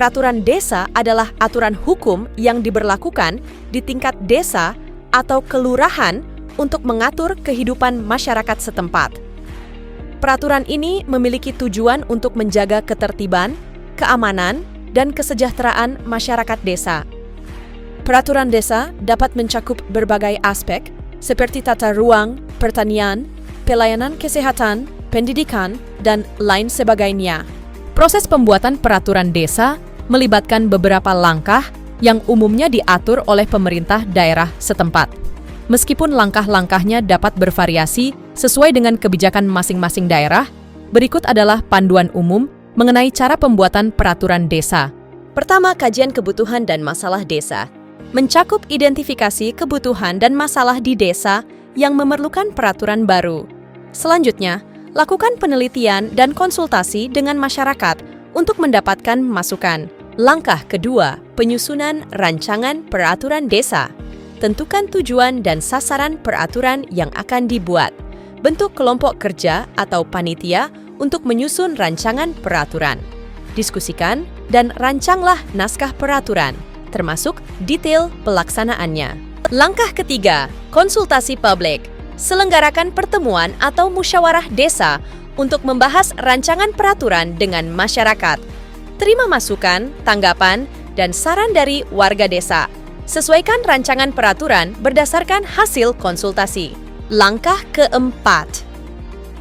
Peraturan desa adalah aturan hukum yang diberlakukan di tingkat desa atau kelurahan untuk mengatur kehidupan masyarakat setempat. Peraturan ini memiliki tujuan untuk menjaga ketertiban, keamanan, dan kesejahteraan masyarakat desa. Peraturan desa dapat mencakup berbagai aspek seperti tata ruang, pertanian, pelayanan kesehatan, pendidikan, dan lain sebagainya. Proses pembuatan peraturan desa melibatkan beberapa langkah yang umumnya diatur oleh pemerintah daerah setempat. Meskipun langkah-langkahnya dapat bervariasi sesuai dengan kebijakan masing-masing daerah, berikut adalah panduan umum mengenai cara pembuatan peraturan desa. Pertama, kajian kebutuhan dan masalah desa. Mencakup identifikasi kebutuhan dan masalah di desa yang memerlukan peraturan baru. Selanjutnya, lakukan penelitian dan konsultasi dengan masyarakat untuk mendapatkan masukan. Langkah kedua, penyusunan rancangan peraturan desa. Tentukan tujuan dan sasaran peraturan yang akan dibuat. Bentuk kelompok kerja atau panitia untuk menyusun rancangan peraturan. Diskusikan dan rancanglah naskah peraturan, termasuk detail pelaksanaannya. Langkah ketiga, konsultasi publik. Selenggarakan pertemuan atau musyawarah desa untuk membahas rancangan peraturan dengan masyarakat. Terima masukan, tanggapan, dan saran dari warga desa. Sesuaikan rancangan peraturan berdasarkan hasil konsultasi. Langkah keempat,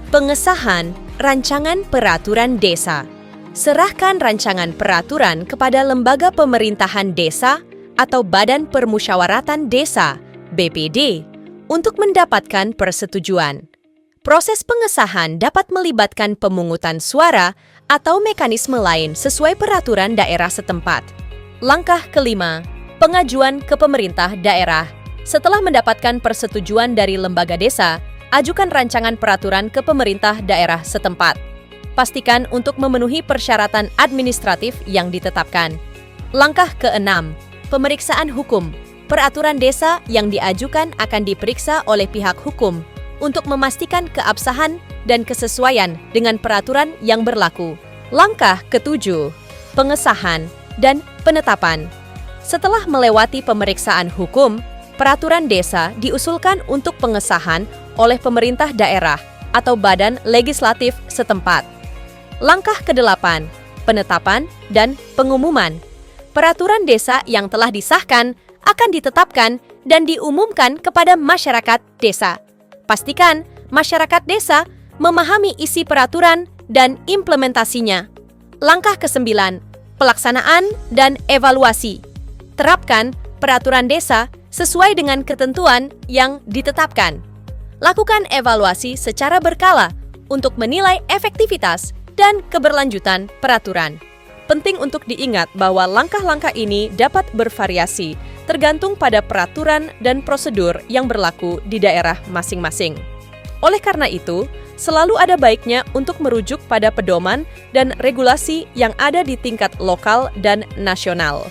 pengesahan rancangan peraturan desa. Serahkan rancangan peraturan kepada Lembaga Pemerintahan Desa atau Badan Permusyawaratan Desa, BPD, untuk mendapatkan persetujuan. Proses pengesahan dapat melibatkan pemungutan suara atau mekanisme lain sesuai peraturan daerah setempat. Langkah kelima, pengajuan ke pemerintah daerah. Setelah mendapatkan persetujuan dari lembaga desa, ajukan rancangan peraturan ke pemerintah daerah setempat. Pastikan untuk memenuhi persyaratan administratif yang ditetapkan. Langkah keenam, pemeriksaan hukum. Peraturan desa yang diajukan akan diperiksa oleh pihak hukum untuk memastikan keabsahan dan kesesuaian dengan peraturan yang berlaku. Langkah ketujuh, pengesahan dan penetapan. Setelah melewati pemeriksaan hukum, peraturan desa diusulkan untuk pengesahan oleh pemerintah daerah atau badan legislatif setempat. Langkah kedelapan, penetapan dan pengumuman. Peraturan desa yang telah disahkan akan ditetapkan dan diumumkan kepada masyarakat desa. Pastikan masyarakat desa memahami isi peraturan dan implementasinya. Langkah kesembilan, pelaksanaan dan evaluasi. Terapkan peraturan desa sesuai dengan ketentuan yang ditetapkan. Lakukan evaluasi secara berkala untuk menilai efektivitas dan keberlanjutan peraturan. Penting untuk diingat bahwa langkah-langkah ini dapat bervariasi tergantung pada peraturan dan prosedur yang berlaku di daerah masing-masing. Oleh karena itu, selalu ada baiknya untuk merujuk pada pedoman dan regulasi yang ada di tingkat lokal dan nasional.